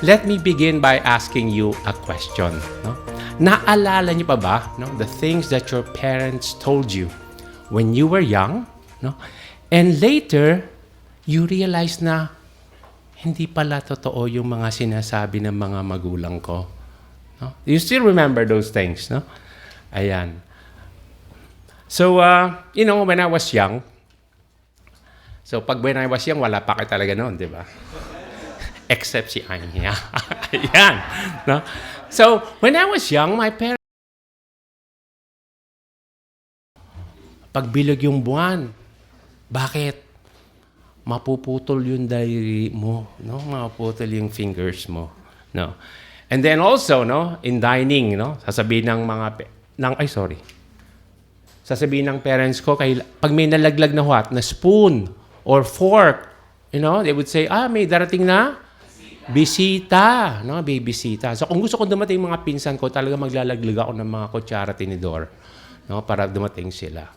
let me begin by asking you a question. No? Naalala niyo pa ba the things that your parents told you when you were young? No? And later, you realize na hindi pala totoo yung mga sinasabi ng mga magulang ko. No? You still remember those things, no? Ayan. So, when I was young, when I was young, wala pa kayo talaga noon, di ba? Except si Anya. Ayan. No? So, when I was young, my parents, pagbilog yung buwan, bakit? Mapuputol yung daliri mo, no? Mapuputol yung fingers mo, no? And then also, in dining, sasabihin ng sasabihin ng parents ko, pag may nalaglag na na spoon or fork, they would say, may darating na bisita, bibisita. So kung gusto ko dumating mga pinsan ko, talaga maglalaglag ako ng mga kutsara, tinidor, para dumating sila.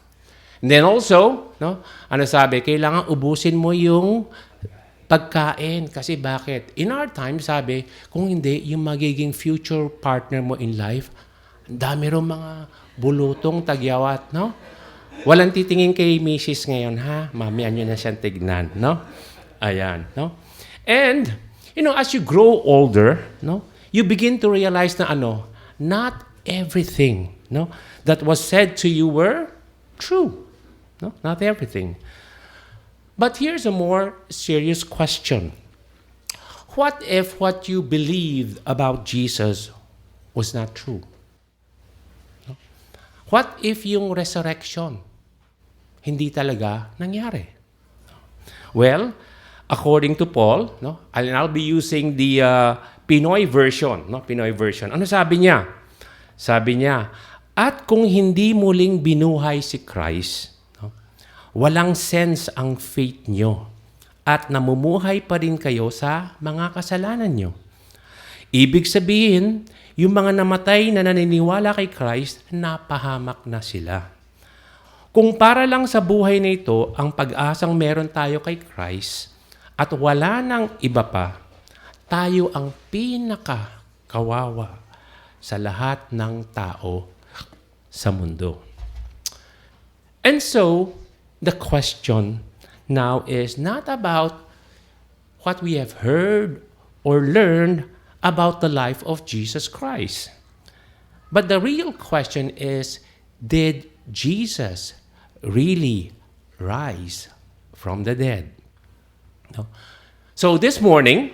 And then also, sabi, kailangan ubusin mo yung pagkain. Kasi bakit? In our time, sabi, kung hindi, yung magiging future partner mo in life, ang dami rin mga bulutong tagyawat, no? Walang titingin kay Mrs. ngayon, ha? Mamihan nyo na siyang tignan, no? Ayan, no? And, as you grow older, you begin to realize na not everything, that was said to you were true. No? Not everything. But here's a more serious question. What if what you believed about Jesus was not true? No? What if yung resurrection hindi talaga nangyari? Well, according to Paul, and I'll be using the Pinoy version, Pinoy version. Ano sabi niya? Sabi niya, at kung hindi muling binuhay si Christ, walang sense ang faith nyo at namumuhay pa rin kayo sa mga kasalanan nyo. Ibig sabihin, yung mga namatay na naniniwala kay Christ, napahamak na sila. Kung para lang sa buhay na ito, ang pag-asang meron tayo kay Christ at wala nang iba pa, tayo ang pinaka-kawawa sa lahat ng tao sa mundo. And so, the question now is not about what we have heard or learned about the life of Jesus Christ. But the real question is, did Jesus really rise from the dead? No? So this morning,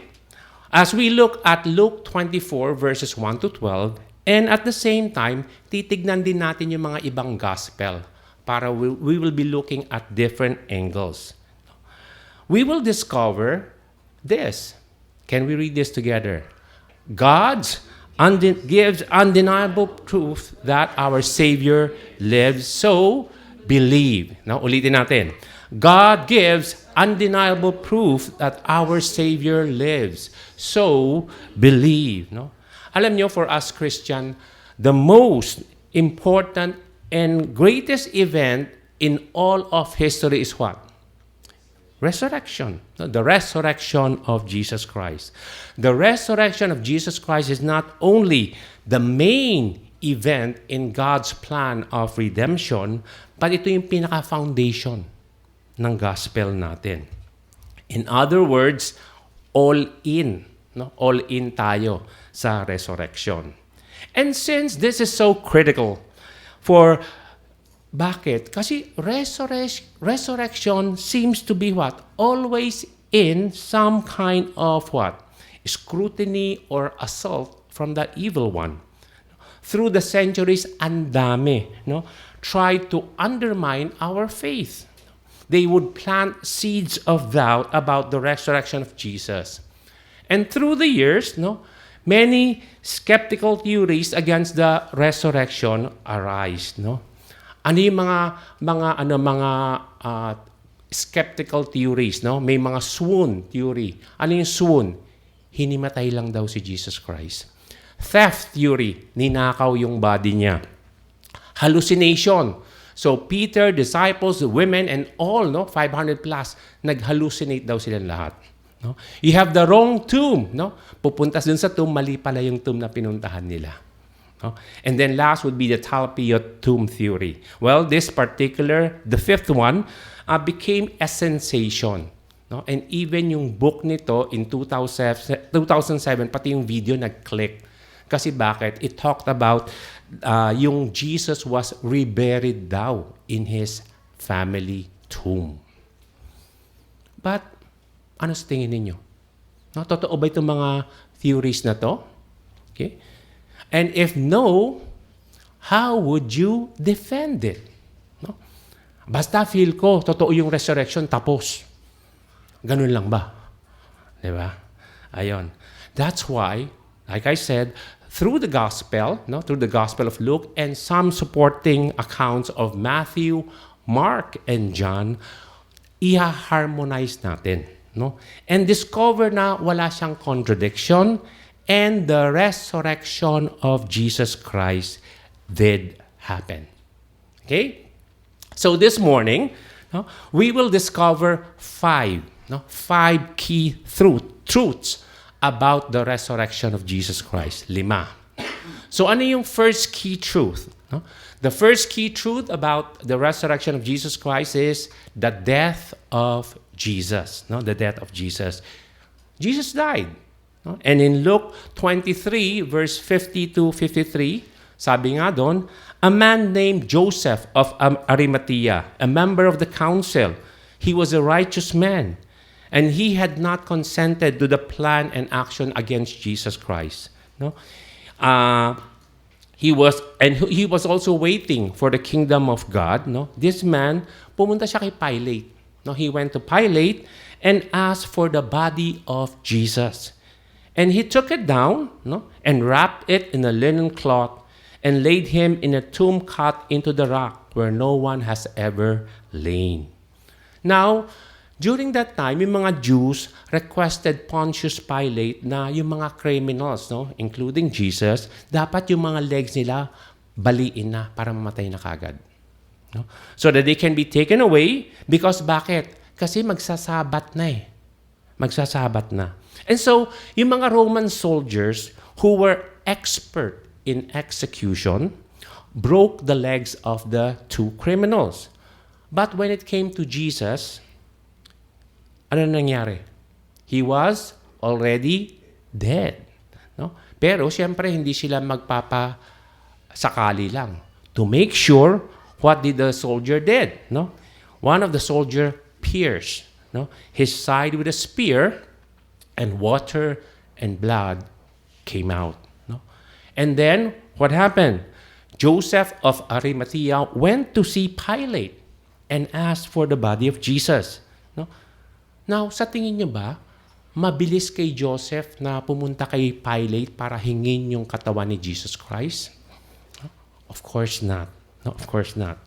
as we look at Luke 24 verses 1 to 12, and at the same time, titignan din natin yung mga ibang gospel para we will be looking at different angles. We will discover this. Can we read this together? God gives undeniable proof that our Savior lives, so believe. Now, ulitin natin. God gives undeniable proof that our Savior lives, so believe. Alam nyo, for us Christian, the most important and greatest event in all of history is what? Resurrection. The resurrection of Jesus Christ. The resurrection of Jesus Christ is not only the main event in God's plan of redemption, but ito yung pinaka-foundation ng gospel natin. In other words, all in. All in tayo sa resurrection. And since this is so critical, bakit? Kasi resurrection seems to be what? Always in some kind of what? Scrutiny or assault from the evil one. Through the centuries, ang dami, tried to undermine our faith. They would plant seeds of doubt about the resurrection of Jesus. And through the years, many skeptical theories against the resurrection arise, Ano yung mga skeptical theories, May mga swoon theory. Ano yung swoon? Hinimatay lang daw si Jesus Christ. Theft theory, ninakaw yung body niya. Hallucination. So Peter, disciples, women, and all, 500 plus, nag-hallucinate daw silang lahat. No? You have the wrong tomb. No? Pupunta dun sa tomb, mali pala yung tomb na pinuntahan nila. No? And then last would be the Talpiot tomb theory. Well, this particular, the fifth one, became a sensation. No? And even yung book nito in 2007, pati yung video nag-click. Kasi bakit? It talked about yung Jesus was reburied daw in his family tomb. But, ano sa tingin ninyo? No, totoo ba itong mga theories na to? Okay? And if no, how would you defend it? No? Basta feel ko, totoo yung resurrection, tapos. Ganun lang ba? Diba? Ayon. That's why, like I said, through the gospel of Luke and some supporting accounts of Matthew, Mark, and John, i-harmonize natin. No? And discover na wala siyang contradiction and the resurrection of Jesus Christ did happen. Okay? So this morning, we will discover five key truths about the resurrection of Jesus Christ. 5. So ano yung first key truth? No? The first key truth about the resurrection of Jesus Christ is the death of Jesus. No? The death of Jesus. Jesus died. No? And in Luke 23, verse 50 to 53, sabi nga doon, a man named Joseph of Arimathea, a member of the council, he was a righteous man, and he had not consented to the plan and action against Jesus Christ. No? He was also waiting for the kingdom of God. No? This man, pumunta siya kay Pilate. No? He went to Pilate and asked for the body of Jesus. And he took it down, and wrapped it in a linen cloth and laid him in a tomb cut into the rock where no one has ever lain. Now, during that time, yung mga Jews requested Pontius Pilate na yung mga criminals, including Jesus, dapat yung mga legs nila baliin na para mamatay na kagad. No? So that they can be taken away because bakit? Kasi magsasabat na eh. Magsasabat na. And so, yung mga Roman soldiers who were expert in execution broke the legs of the two criminals. But when it came to Jesus, ano nangyari? He was already dead. No? Pero siyempre hindi sila magpapasakali lang. To make sure, what did the soldier did? No? One of the soldier pierced his side with a spear, and water and blood came out. No? And then, what happened? Joseph of Arimathea went to see Pilate and asked for the body of Jesus. No? Now, sa tingin niyo ba, mabilis kay Joseph na pumunta kay Pilate para hingin yung katawan ni Jesus Christ? No? Of course not. No, of course not.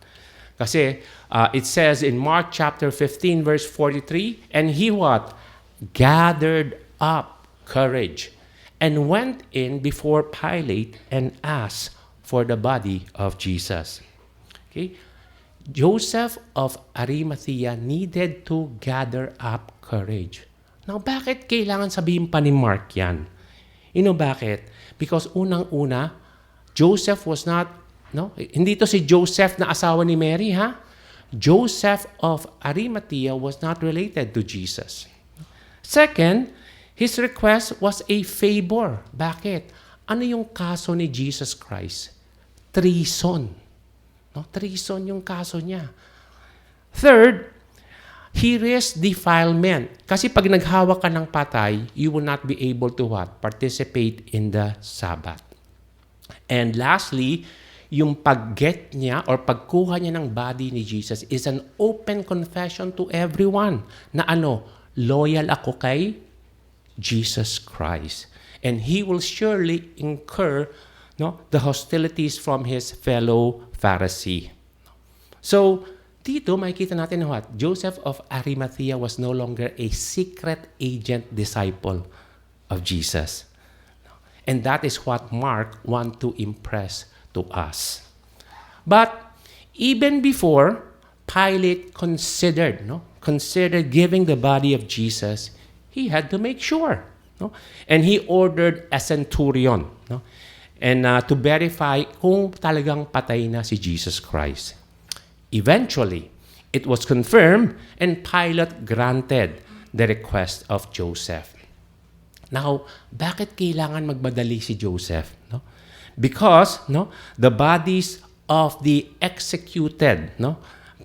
Kasi it says in Mark chapter 15 verse 43, and he what? Gathered up courage and went in before Pilate and asked for the body of Jesus. Okay? Joseph of Arimathea needed to gather up courage. Now, bakit kailangan sabihin pa ni Mark yan? You know bakit? Because unang-una, Joseph was not, hindi to si Joseph na asawa ni Mary, ha? Joseph of Arimathea was not related to Jesus. Second, his request was a favor. Bakit? Ano yung kaso ni Jesus Christ? Treason. Treason yung kaso niya. Third, he risked defilement. Kasi pag naghawak ka ng patay, you will not be able to what? Participate in the Sabbath. And lastly, yung pag-get niya or pagkuha niya ng body ni Jesus is an open confession to everyone na loyal ako kay Jesus Christ. And he will surely incur the hostilities from his fellow Pharisee. So, dito makikita natin what? Joseph of Arimathea was no longer a secret agent disciple of Jesus. And that is what Mark wants to impress to us. But even before Pilate considered giving the body of Jesus, he had to make sure. No? And he ordered a centurion, no? And to verify kung talagang patay na si Jesus Christ. Eventually, it was confirmed and Pilate granted the request of Joseph. Now, bakit kailangan magmadali si Joseph? No? Because the bodies of the executed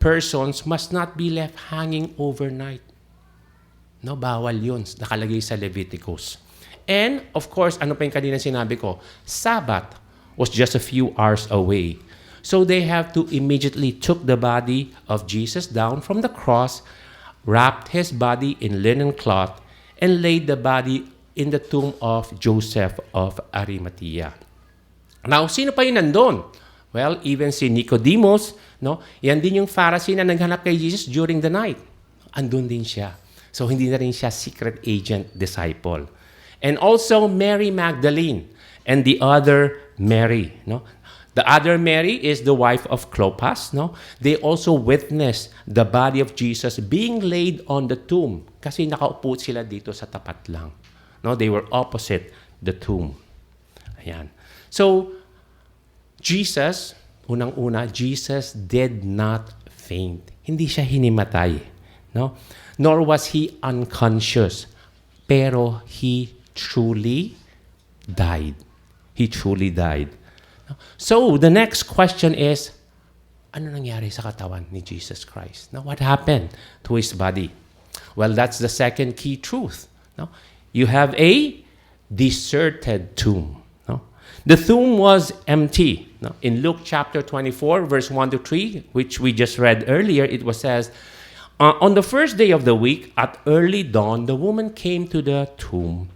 persons must not be left hanging overnight. No, bawal yun. Nakalagay sa Leviticus. And, of course, ano pa yung kanina sinabi ko? Sabbath was just a few hours away. So they have to immediately took the body of Jesus down from the cross, wrapped his body in linen cloth, and laid the body in the tomb of Joseph of Arimathea. Now, sino pa yun nandun? Well, even si Nicodemus, yan din yung Pharisee na naghanap kay Jesus during the night. Andun din siya. So, hindi na rin siya secret agent disciple. And also Mary Magdalene and the other Mary. The other Mary is the wife of Clopas. They also witnessed the body of Jesus being laid on the tomb kasi nakaupo sila dito sa tapat lang. They were opposite the tomb. Ayan. So, Jesus, unang-una, Jesus did not faint. Hindi siya hinimatay. Nor was he unconscious. Pero he truly died. He truly died. So, the next question is, ano nangyari sa katawan ni Jesus Christ? What happened to his body? Well, that's the second key truth. You have a deserted tomb. The tomb was empty. In Luke chapter 24, verse 1 to 3, which we just read earlier, it was says, on the first day of the week, at early dawn, the woman came to the tomb,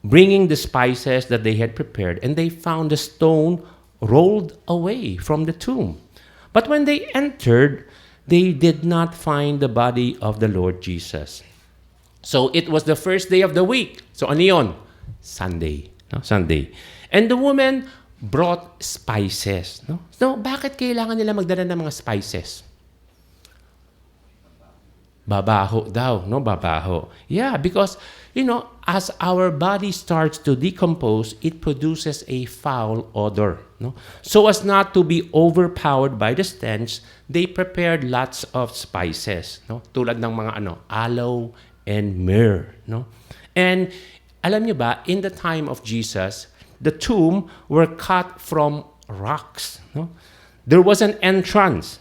bringing the spices that they had prepared, and they found the stone rolled away from the tomb. But when they entered, they did not find the body of the Lord Jesus. So it was the first day of the week. So ano yun? Sunday. Sunday. And the woman brought spices. So bakit kailangan nila magdala ng mga spices? Babaho daw, babaho. Yeah, because, as our body starts to decompose, it produces a foul odor. So as not to be overpowered by the stench, they prepared lots of spices. Tulad ng mga aloe and myrrh. And alam niyo ba, in the time of Jesus, the tomb were cut from rocks. There was an entrance.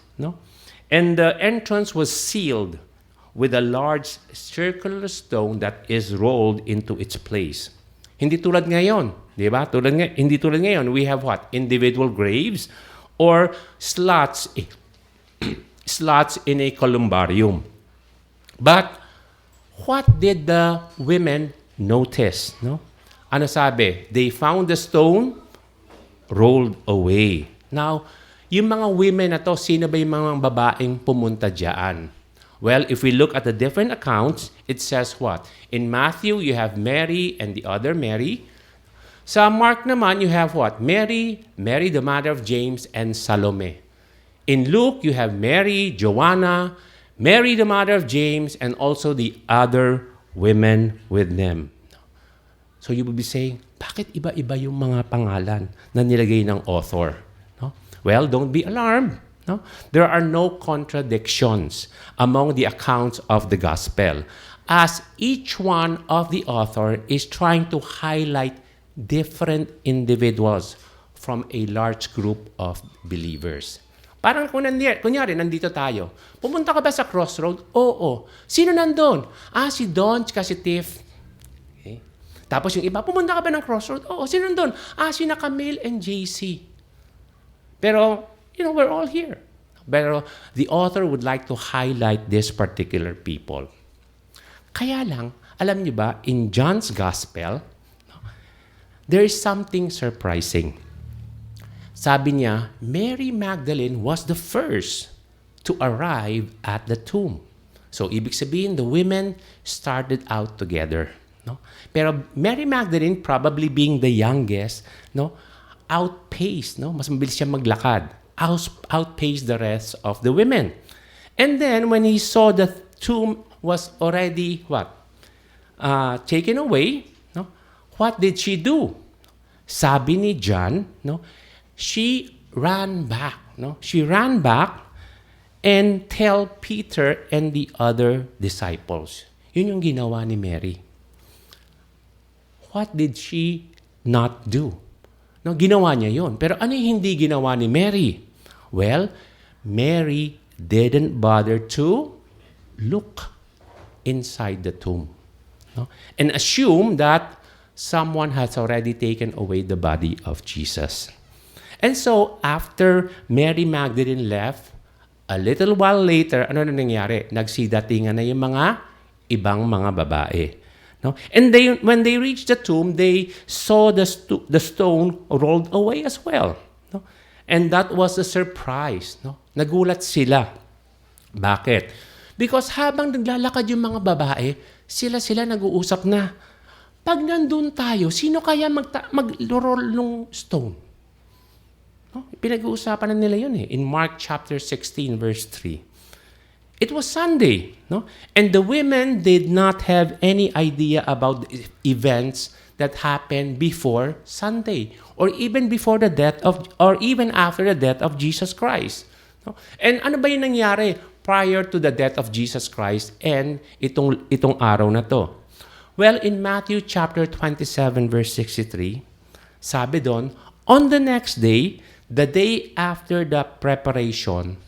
And the entrance was sealed with a large circular stone that is rolled into its place. Hindi tulad ngayon, di ba? Hindi tulad ngayon, we have what? Individual graves or slots in a columbarium. But what did the women notice? Ano sabi? They found the stone rolled away. Now, yung mga women na to, sino ba yung mga babaeng pumunta dyan? Well, if we look at the different accounts, it says what? In Matthew, you have Mary and the other Mary. Sa Mark naman, you have what? Mary, the mother of James, and Salome. In Luke, you have Mary, Joanna, Mary, the mother of James, and also the other women with them. So you will be saying, bakit iba-iba yung mga pangalan na nilagay ng author? Well, don't be alarmed. There are no contradictions among the accounts of the gospel, as each one of the author is trying to highlight different individuals from a large group of believers. Parang kunyari, nandito tayo. Pumunta ka ba sa crossroad? Oo. Sino nandun? Si Don, si Tiff. Okay. Tapos yung iba, pumunta ka ba ng crossroad? Oo. Sino nandun? Sina Camille and JC. Pero, we're all here. Pero the author would like to highlight this particular people. Kaya lang, alam niyo ba, in John's Gospel, there is something surprising. Sabi niya, Mary Magdalene was the first to arrive at the tomb. So, ibig sabihin, the women started out together. Pero Mary Magdalene, probably being the youngest, outpaced, mas mabilis siya maglakad, outpaced the rest of the women. And then, when he saw the tomb was already, taken away, no, what did she do? Sabi ni John, no, she ran back. No? She ran back and tell Peter and the other disciples. Yun yung ginawa ni Mary. What did she not do? No, ginawa niya yun. Pero ano yung hindi ginawa ni Mary? Well, Mary didn't bother to look inside the tomb, no? And assume that someone has already taken away the body of Jesus. And so, after Mary Magdalene left, a little while later, ano na nangyari? Nagsidatingan na yung mga ibang mga babae. No? And when they reached the tomb, they saw the stone rolled away as well. No? And that was a surprise. No? Nagulat sila. Bakit? Because habang naglalakad yung mga babae, sila nag-uusap na, pag nandun tayo, sino kaya mag-roll ng stone? No? Pinag-uusapan na nila yun in Mark chapter 16 verse 3. It was Sunday, no? And the women did not have any idea about the events that happened before Sunday or even before the death of or even after the death of Jesus Christ. No? And ano ba yung nangyari prior to the death of Jesus Christ and itong araw na to? Well, in Matthew chapter 27 verse 63, sabi doon, on the next day, the day after the preparation,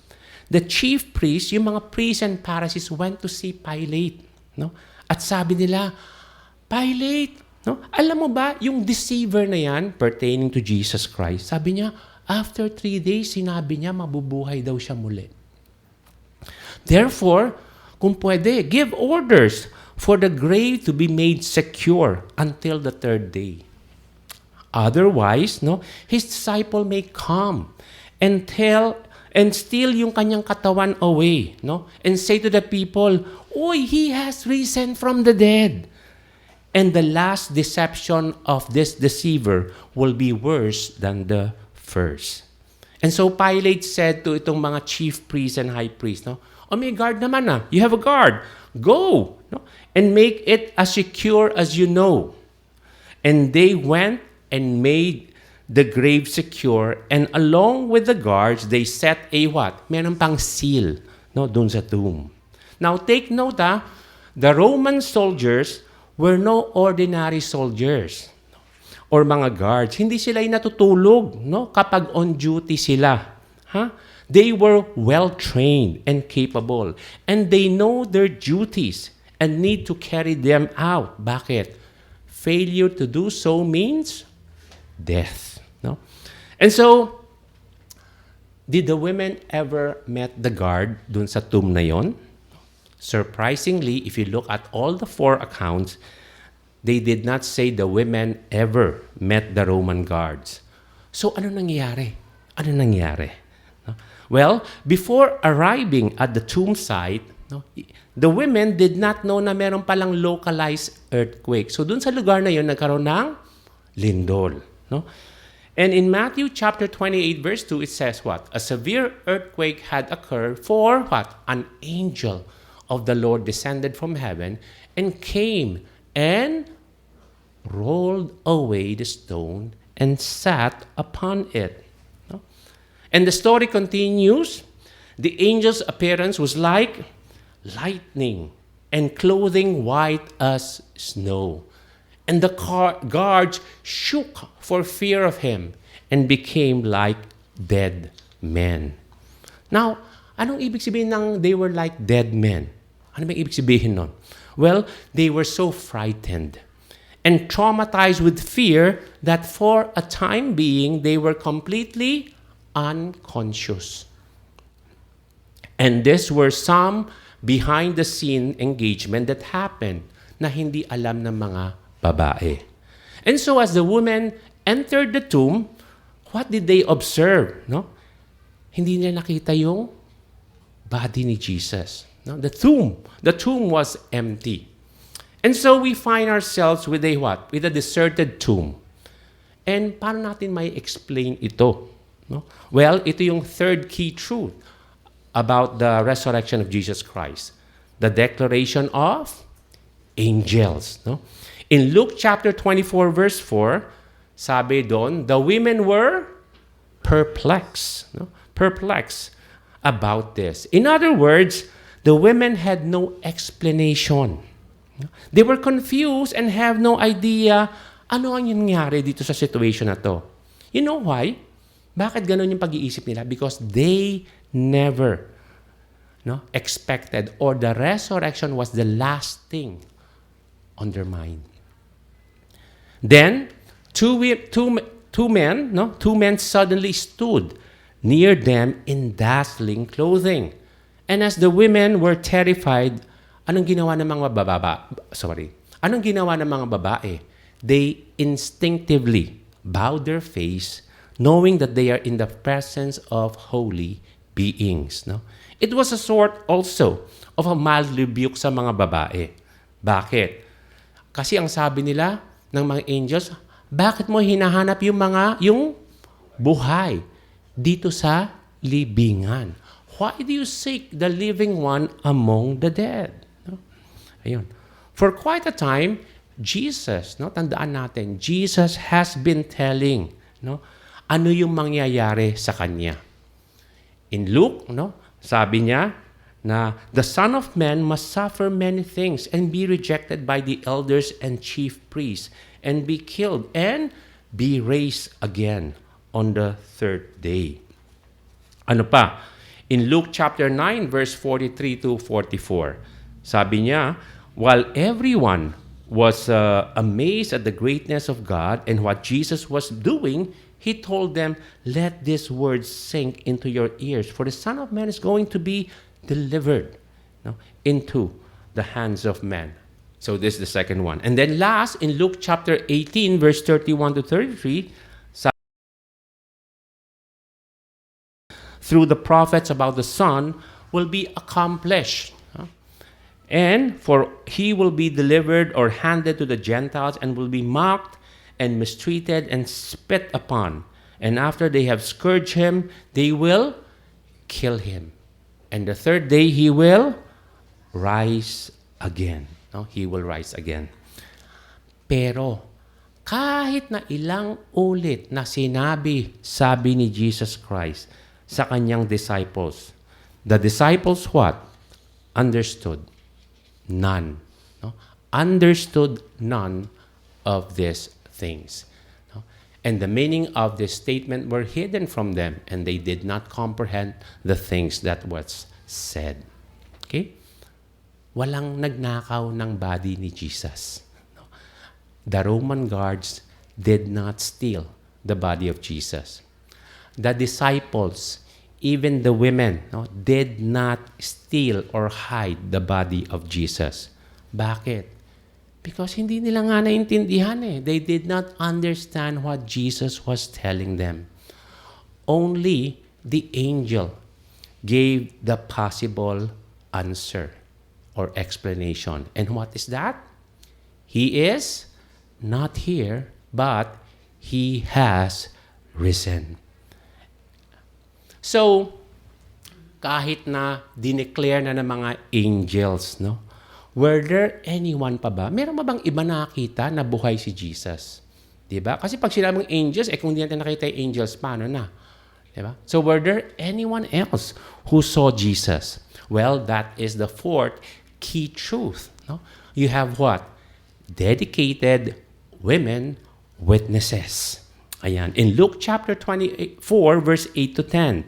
the chief priests, yung mga priests and Pharisees went to see Pilate. No? At sabi nila, Pilate, no? Alam mo ba, yung deceiver na yan pertaining to Jesus Christ, sabi niya, after 3 days, sinabi niya, mabubuhay daw siya muli. Therefore, kung pwede, give orders for the grave to be made secure until the 3rd day. Otherwise, no, his disciple may come and steal yung kanyang katawan away, no? And say to the people, "Oy, he has risen from the dead." And the last deception of this deceiver will be worse than the first. And so Pilate said to itong mga chief priests and high priests, no? Oh, may guard naman na. You have a guard. Go, no? And make it as secure as you know. And they went and made the grave secure, and along with the guards, they set a what? Meron pang seal, no, dun sa tomb. Now, take note, the Roman soldiers were no ordinary soldiers or mga guards. Hindi sila natutulog, no, kapag on duty sila. They were well-trained and capable, and they know their duties and need to carry them out. Bakit? Failure to do so means death. No? And so, did the women ever met the guard dun sa tomb na yon? Surprisingly, if you look at all the 4 accounts, they did not say the women ever met the Roman guards. So, ano nangyari? Ano nangyari? No? Well, before arriving at the tomb site, no, the women did not know na meron palang localized earthquake. So, dun sa lugar na yon, nagkaroon ng lindol. No? And in Matthew chapter 28 verse 2, it says what? A severe earthquake had occurred, for what? An angel of the Lord descended from heaven and came and rolled away the stone and sat upon it. No? And the story continues. The angel's appearance was like lightning and clothing white as snow. And the guards shook for fear of him and became like dead men. Now, anong ibig sabihin ng they were like dead men? Ano ba ibig sabihin nun? Well, they were so frightened and traumatized with fear that for a time being, they were completely unconscious. And these were some behind-the-scene engagement that happened na hindi alam ng mga babae. And so as the women entered the tomb, what did they observe? No? Hindi nila nakita yung body ni Jesus. No? The tomb was empty. And so we find ourselves with a what? With a deserted tomb. And paano natin may explain ito? No? Well, ito yung 3rd key truth about the resurrection of Jesus Christ. The declaration of angels. No? In Luke chapter 24, verse 4, sabi doon, the women were perplexed. No? Perplexed about this. In other words, the women had no explanation. They were confused and have no idea ano ang nangyari dito sa situation na to. You know why? Bakit ganun yung pag-iisip nila? Because they never expected, or the resurrection was the last thing on their mind. Then, two men suddenly stood near them in dazzling clothing. And as the women were terrified, anong ginawa ng mga Anong ginawa ng mga babae? They instinctively bowed their face, knowing that they are in the presence of holy beings. No? It was a sort also of a mild rebuke sa mga babae. Bakit? Kasi ang sabi nila ng mga angels, bakit mo hinahanap yung buhay dito sa libingan? Why do you seek the living one among the dead? No? Ayun. For quite a time, Jesus, tandaan natin, Jesus has been telling, ano yung mangyayari sa kanya. In Luke, sabi niya na the Son of Man must suffer many things and be rejected by the elders and chief priests and be killed and be raised again on the third day. Ano pa? In Luke chapter 9, verse 43 to 44, sabi niya, while everyone was amazed at the greatness of God and what Jesus was doing, he told them, let these words sink into your ears, for the Son of Man is going to be delivered into the hands of men. So this is the second one. And then last, in Luke chapter 18, verse 31 to 33, through the prophets about the Son will be accomplished. And for he will be delivered or handed to the Gentiles and will be mocked and mistreated and spit upon. And after they have scourged him, they will kill him. And the third day he will rise again. He will rise again. Pero kahit na ilang ulit na sabi ni Jesus Christ sa kanyang disciples, the disciples what? Understood none. Understood none of these things. And the meaning of this statement were hidden from them, and they did not comprehend the things that was said. Okay? Walang nagnakaw ng body ni Jesus. The Roman guards did not steal the body of Jesus. The disciples, even the women, did not steal or hide the body of Jesus. Bakit? Because hindi nila nga naintindihan eh. They did not understand what Jesus was telling them. Only the angel gave the possible answer or explanation. And what is that? He is not here, but he has risen. So, kahit na dineclare na ng mga angels, were there anyone pa ba? Meron ba bang iba nakita na buhay si Jesus? Diba? Kasi pag sinabing angels, kung hindi natin nakita yung angels, paano na? Diba? So, were there anyone else who saw Jesus? Well, that is the fourth key truth. You have what? Dedicated women witnesses. Ayan. In Luke chapter 24, verse 8 to 10,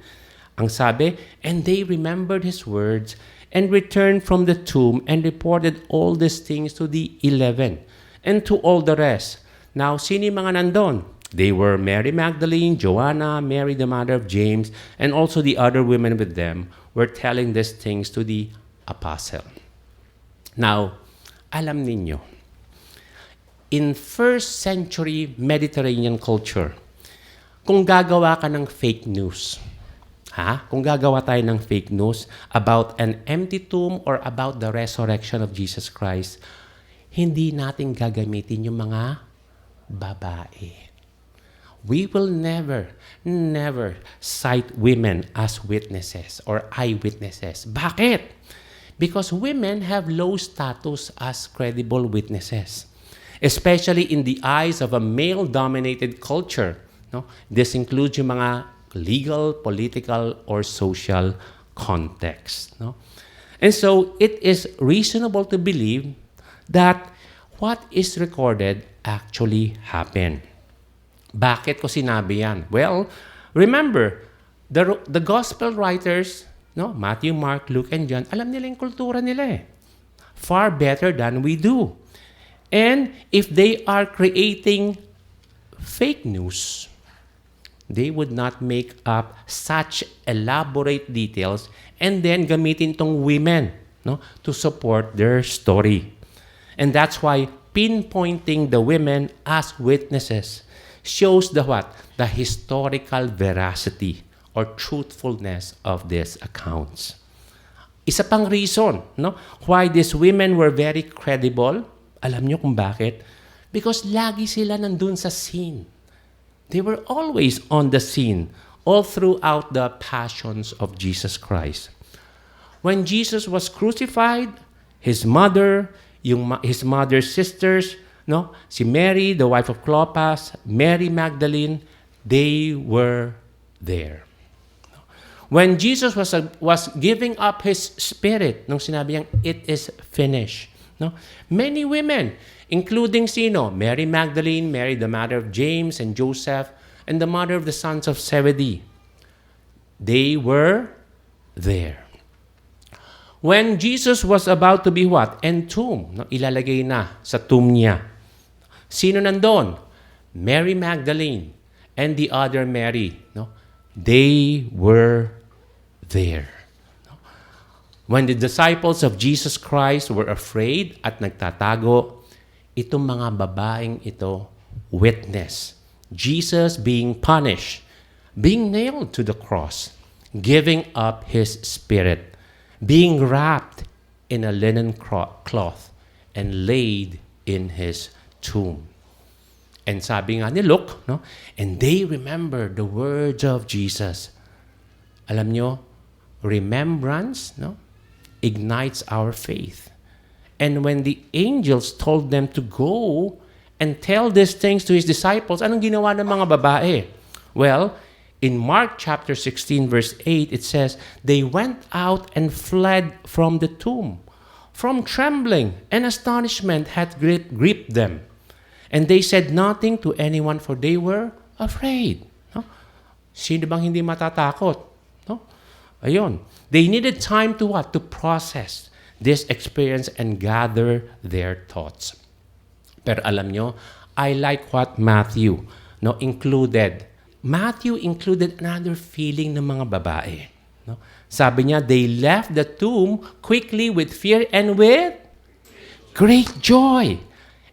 ang sabi, and they remembered his words and returned from the tomb and reported all these things to the 11 and to all the rest. Now, sino yung mga nandun? They were Mary Magdalene, Joanna, Mary the mother of James, and also the other women with them were telling these things to the apostle. Now, alam ninyo, in first century Mediterranean culture, kung gagawa ka ng fake news, kung gagawa tayo ng fake news about an empty tomb or about the resurrection of Jesus Christ, hindi natin gagamitin yung mga babae. We will never cite women as witnesses or eyewitnesses. Bakit? because women have low status as credible witnesses, especially in the eyes of a male-dominated culture. No? This includes yung mga legal, political, or social context. No? And so, it is reasonable to believe that what is recorded actually happened. Bakit ko sinabi yan? Well, remember, the gospel writers, no, Matthew, Mark, Luke, and John, alam nila yung kultura nila eh. Far better than we do. And if they are creating fake news, they would not make up such elaborate details and then gamitin tong women, no, to support their story. And that's why pinpointing the women as witnesses shows the what? The historical veracity or truthfulness of these accounts. Isa pang reason, no, why these women were very credible. Alam niyo kung bakit? Because lagi sila nandun sa scene. They were always on the scene all throughout the passions of Jesus Christ. When Jesus was crucified, his mother, his mother's sisters, no, si Mary, the wife of Clopas, Mary Magdalene, they were there. When Jesus was giving up his spirit, nung sinabi niyang, it is finished. No? Many women, including sino? Mary Magdalene, Mary the mother of James and Joseph, and the mother of the sons of Zebedee. They were there. When Jesus was about to be what? Entombed. No? Ilalagay na sa tomb niya. Sino nandun? Mary Magdalene and the other Mary. No? They were there. When the disciples of Jesus Christ were afraid at nagtatago, itong mga babaeng ito witness Jesus being punished, being nailed to the cross, giving up his spirit, being wrapped in a linen cloth, and laid in his tomb. And sabi nga ni Luke, no? And they remember the words of Jesus. Alam nyo, remembrance, no, ignites our faith. And when the angels told them to go and tell these things to his disciples, anong ginawa ng mga babae? Well, in Mark chapter 16 verse 8, it says, they went out and fled from the tomb, from trembling and astonishment had gripped them. And they said nothing to anyone, for they were afraid. No? Sino bang hindi matatakot? No? Ayun. They needed time to what? To process this experience and gather their thoughts. Pero alam nyo, I like what Matthew included. Matthew included another feeling ng mga babae. No? Sabi niya, they left the tomb quickly with fear and with great joy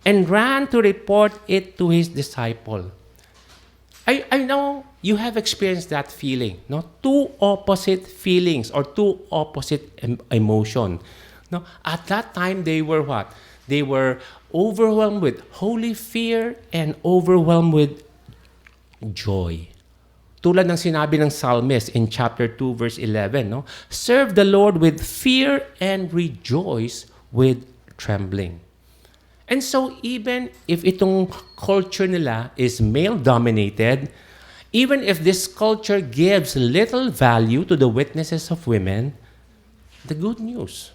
and ran to report it to his disciple. I know you have experienced that feeling. No? Two opposite feelings or two opposite emotion. No? At that time, they were what? They were overwhelmed with holy fear and overwhelmed with joy. Tulad ng sinabi ng psalmist in chapter 2 verse 11, no? Serve the Lord with fear and rejoice with trembling. And so even if itong culture nila is male-dominated, even if this culture gives little value to the witnesses of women, the good news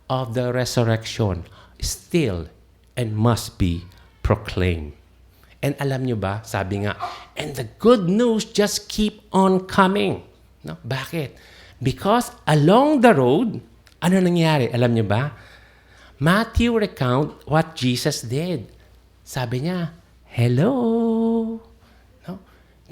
of the resurrection still and must be proclaimed. And alam nyo ba, sabi nga, and the good news just keep on coming. No? Bakit? Because along the road, ano nangyari? Alam nyo ba? Matthew recount what Jesus did. Sabi niya, hello. No?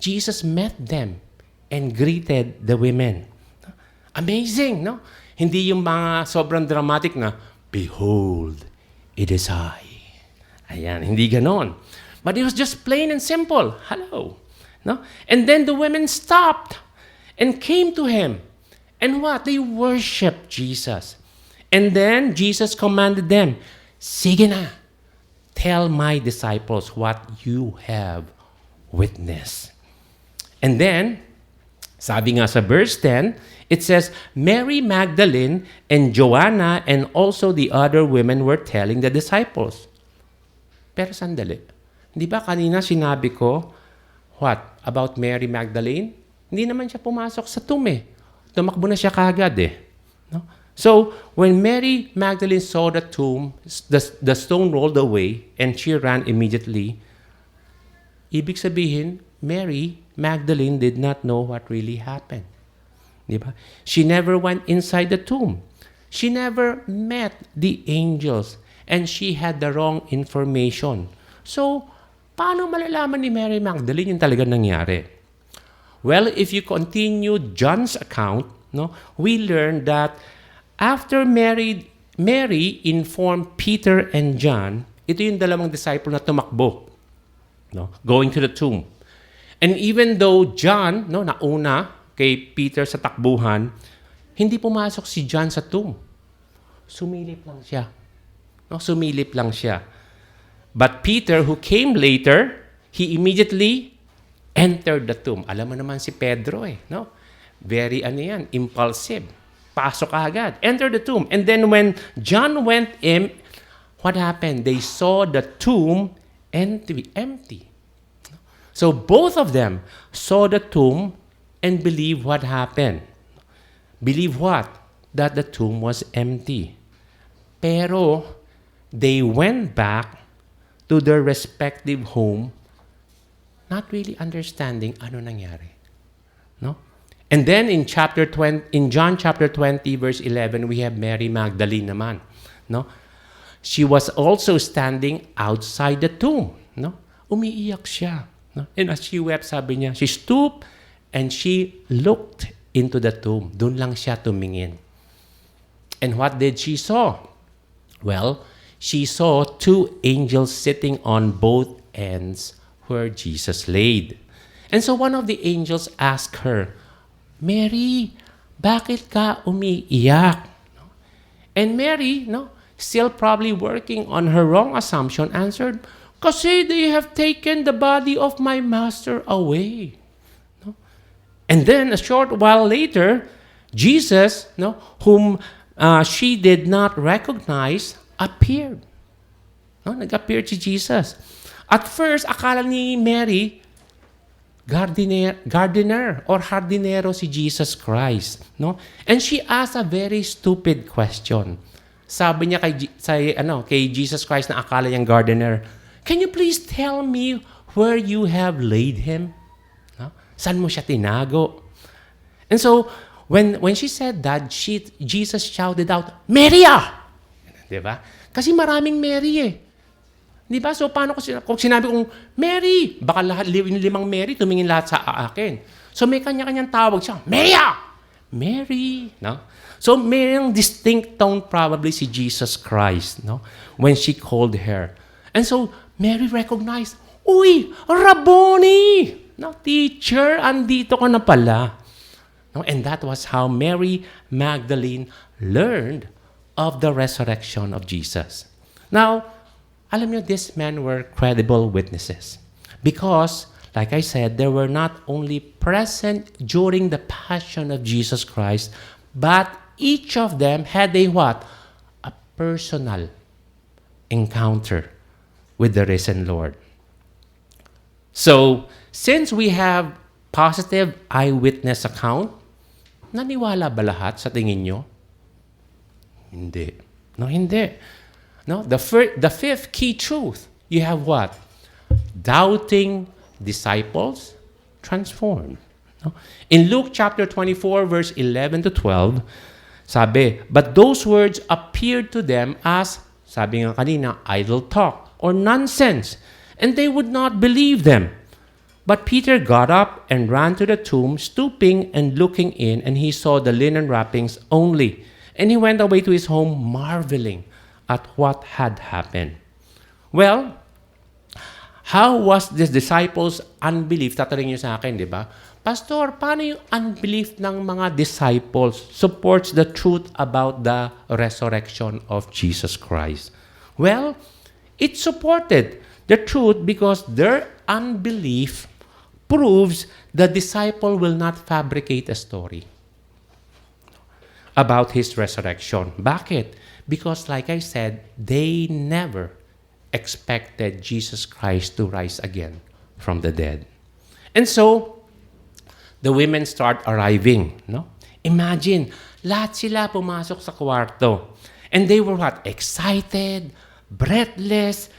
Jesus met them and greeted the women. No? Amazing, no? Hindi yung mga sobrang dramatic na, behold, it is I. Ayan, hindi ganon. But it was just plain and simple. Hello. No? And then the women stopped and came to him. And what? They worshiped Jesus. And then Jesus commanded them, sige na, tell my disciples what you have witnessed. And then, sabi nga sa verse 10, It says, Mary Magdalene and Joanna and also the other women were telling the disciples. Pero sandali. Di ba kanina sinabi ko, what? About Mary Magdalene? Hindi naman siya pumasok sa tomb eh. Tumakbo na siya kaagad eh. No? So, when Mary Magdalene saw the tomb, the stone rolled away and she ran immediately, ibig sabihin, Mary Magdalene did not know what really happened. Diba? She never went inside the tomb. She never met the angels. And she had the wrong information. So, paano malalaman ni Mary Magdalene yung talaga nangyari? Well, if you continue John's account, no, we learn that after Mary informed Peter and John, ito yung dalawang disciple na tumakbo, no, going to the tomb. And even though John, no, nauna kay Peter sa takbuhan, hindi pumasok si John sa tomb. Sumilip lang siya. No, sumilip lang siya. But Peter, who came later, he immediately entered the tomb. Alam mo naman si Pedro eh, no? Very impulsive. Pasok agad. Enter the tomb. And then when John went in, what happened? They saw the tomb empty. So both of them saw the tomb and believe what happened. Believe what? That the tomb was empty. Pero they went back to their respective home, not really understanding ano nangyari. No? And then in John chapter 20, verse 11, we have Mary Magdalene naman. No? She was also standing outside the tomb. No? Umiiyak siya. No? And as she wept, sabi niya, she stooped and she looked into the tomb. Doon lang siya tumingin. And what did she saw? Well, she saw two angels sitting on both ends where Jesus laid. And so one of the angels asked her, Mary, bakit ka umiiyak? And Mary, still probably working on her wrong assumption, answered, kasi they have taken the body of my master away. And then a short while later, Jesus, whom she did not recognize, appeared. Nag-appear si Jesus. At first, akala ni Mary, gardener or hardinero si Jesus Christ. And she asked a very stupid question. Sabi niya kay Jesus Christ na akala niyang gardener, can you please tell me where you have laid him? Saan mo siya tinago? And so, when she said that, Jesus shouted out, Maria! Diba? Kasi maraming Mary eh. Diba? So, paano kung sinabi kong, Mary, baka limang Mary, tumingin lahat sa akin. So, may kanya-kanyang tawag siya, Maria! Mary! No? So, mayroong distinct tone probably si Jesus Christ, when she called her. And so, Mary recognized, uy, Rabboni! Teacher, andito ka na pala. And that was how Mary Magdalene learned of the resurrection of Jesus. Now, alam niyo, these men were credible witnesses. Because, like I said, they were not only present during the passion of Jesus Christ, but each of them had a what? A personal encounter with the risen Lord. So, since we have positive eyewitness account, naniwala ba lahat sa tingin nyo? Hindi. Hindi. The fifth key truth, you have what? Doubting disciples transformed. In Luke chapter 24, verse 11 to 12, sabi, but those words appeared to them as, sabi nga kanina, idle talk or nonsense, and they would not believe them. But Peter got up and ran to the tomb, stooping and looking in, and he saw the linen wrappings only. And he went away to his home, marveling at what had happened. Well, how was this disciples' unbelief? Tatanungin niyo sa akin, di ba? Pastor, paano yung unbelief ng mga disciples supports the truth about the resurrection of Jesus Christ? Well, it supported the truth because their unbelief proves the disciple will not fabricate a story. about His resurrection. Bakit? Because like I said, they never expected Jesus Christ to rise again from the dead. And so, the women start arriving. No? Imagine, lahat sila pumasok sa kwarto. And they were what? Excited, breathless,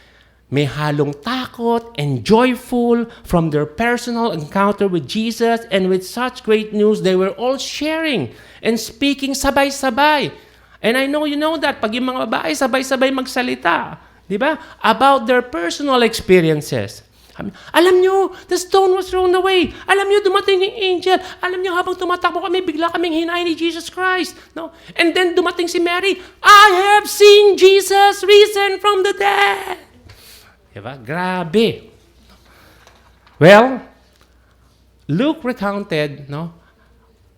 may halong takot and joyful from their personal encounter with Jesus, and with such great news, they were all sharing and speaking sabay-sabay. And I know you know that, pag yung mga babae sabay-sabay magsalita, di ba? About their personal experiences. Alam nyo, the stone was thrown away. Alam nyo, dumating yung angel. Alam nyo, habang tumatakbo kami, bigla kaming hinahin ni Jesus Christ. No? And then dumating si Mary, I have seen Jesus risen from the dead. Diba? Grabe. Well, Luke recounted, no,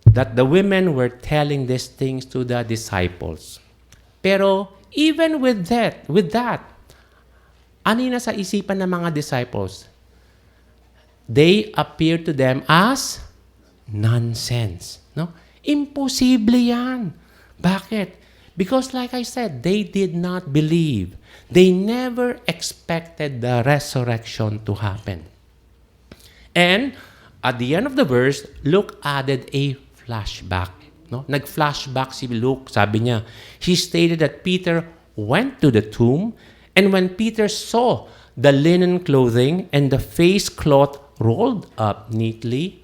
that the women were telling these things to the disciples. Pero even with that, ano yung nasa isipan ng mga disciples? They appear to them as nonsense. No? Imposible yan. Bakit? Because like I said, they did not believe. They never expected the resurrection to happen. And at the end of the verse, Luke added a flashback. No? Nag-flashback si Luke. Sabi niya, he stated that Peter went to the tomb, and when Peter saw the linen clothing and the face cloth rolled up neatly,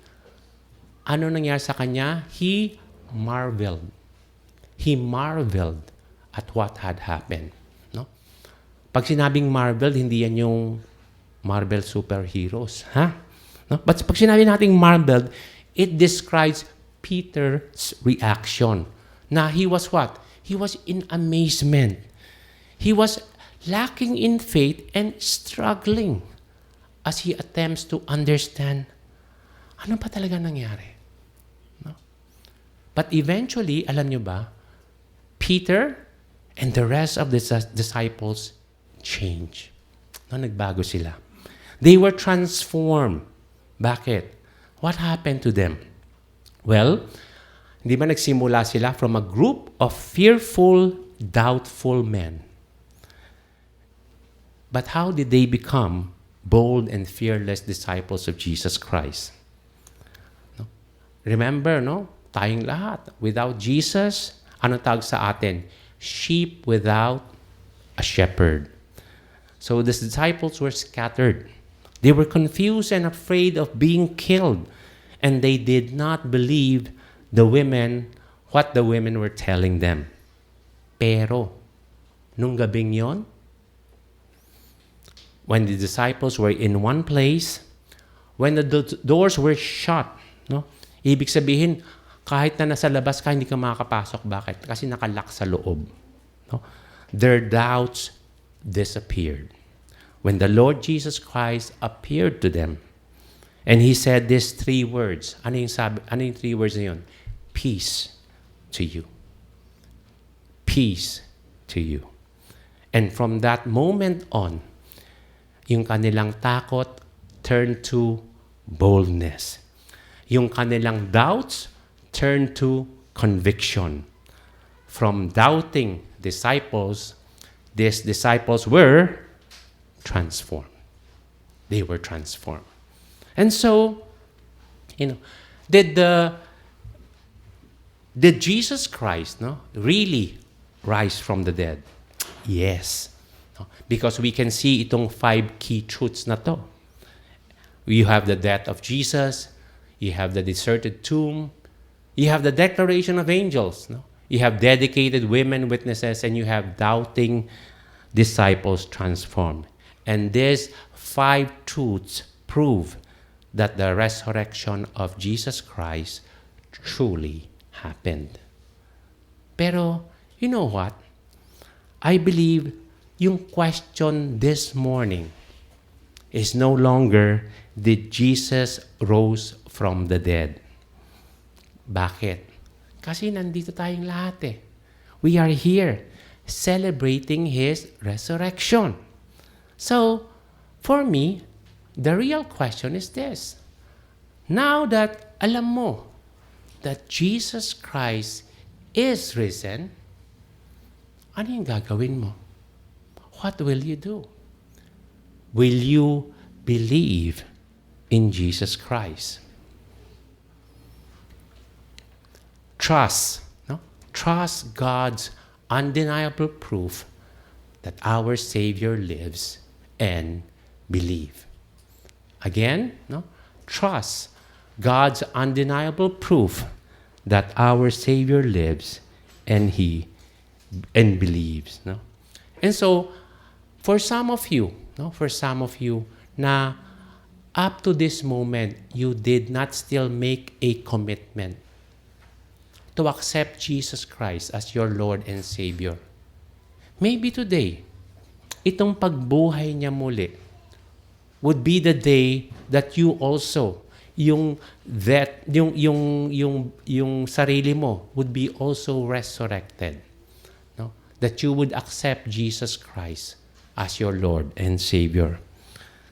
ano nangyari sa kanya? He marveled. He marveled at what had happened. No? Pag sinabing marveled, hindi yan yung Marvel superheroes. Ha? No? But pag sinabi nating marveled, it describes Peter's reaction. Na he was what? He was in amazement. He was lacking in faith and struggling as he attempts to understand ano pa talaga nangyari. No? But eventually, alam nyo ba, Peter and the rest of the disciples changed. No, nagbago sila. They were transformed. Bakit? What happened to them? Well, hindi ba nagsimula sila from a group of fearful, doubtful men? But how did they become bold and fearless disciples of Jesus Christ? No? Remember, no? Tayong lahat. Without Jesus, ano tawag sa atin? Sheep without a shepherd. So the disciples were scattered. They were confused and afraid of being killed. And they did not believe what the women were telling them. Pero, nung gabing yon, when the disciples were in one place, when the doors were shut, no? Ibig sabihin, kahit na nasa labas ka, hindi ka makakapasok. Bakit? Kasi nakalock sa loob. No? Their doubts disappeared. When the Lord Jesus Christ appeared to them, and He said these three words. Ano yung three words na yun? Peace to you. Peace to you. And from that moment on, yung kanilang takot turned to boldness. Yung kanilang doubts turned to conviction. From doubting disciples, these disciples were transformed. They were transformed. And so, did Jesus Christ really rise from the dead? Yes. Because we can see itong 5 key truths na to. You have the death of Jesus, you have the deserted tomb, you have the declaration of angels, you have dedicated women witnesses, and you have doubting disciples transformed. And these 5 truths prove that the resurrection of Jesus Christ truly happened. Pero, you know what? I believe yung question this morning is no longer, did Jesus rose from the dead? Bakit? Kasi nandito tayong lahat eh. We are here celebrating His resurrection. So, for me, the real question is this. Now that alam mo that Jesus Christ is risen, ano yung gagawin mo? What will you do? Will you believe in Jesus Christ? Trust, no? Trust God's undeniable proof that our Savior lives and believe. Again, no? Trust God's undeniable proof that our Savior lives and believes. No? And so, for some of you na up to this moment, you did not still make a commitment to accept Jesus Christ as your Lord and Savior. Maybe today, itong pagbuhay niya muli would be the day that you also, yung sarili mo would be also resurrected. No? That you would accept Jesus Christ as your Lord and Savior.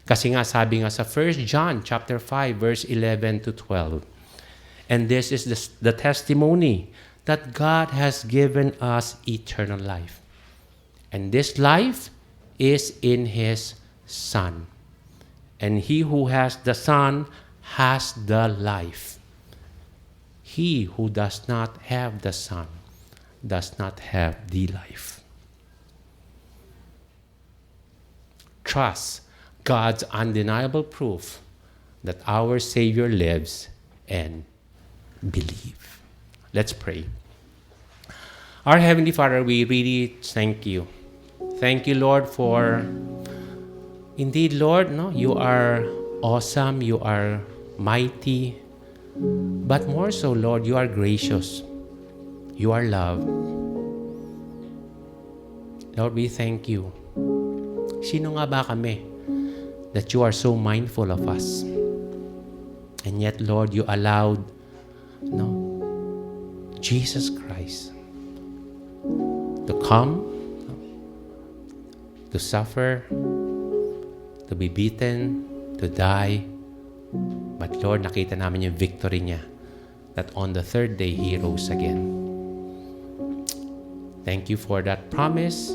Kasi nga sabi nga sa 1 John chapter 5 verse 11 to 12. And this is the testimony that God has given us eternal life. And this life is in His Son. And he who has the Son has the life. He who does not have the Son does not have the life. Trust God's undeniable proof that our Savior lives and believe. Let's pray. Our Heavenly Father, we really thank you. Thank you, Lord, for indeed, Lord, no, you are awesome, you are mighty, but more so, Lord, you are gracious. You are love. Lord, we thank you. Sino nga ba kami that you are so mindful of us? And yet, Lord, you allowed Jesus Christ to come, to suffer, to be beaten, to die. But Lord, nakita namin yung victory niya, that on the third day, He rose again. Thank you for that promise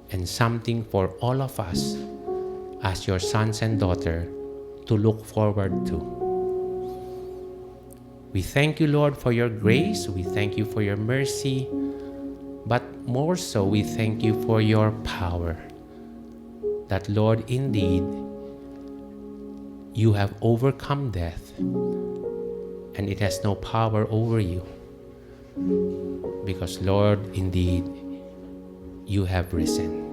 and something for all of us as your sons and daughter to look forward to. We thank you, Lord, for your grace. We thank you for your mercy. But more so, we thank you for your power. That, Lord, indeed, you have overcome death and it has no power over you. Because, Lord, indeed, you have risen.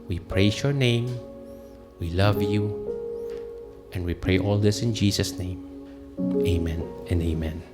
We praise your name. We love you. And we pray all this in Jesus' name. Amen and amen.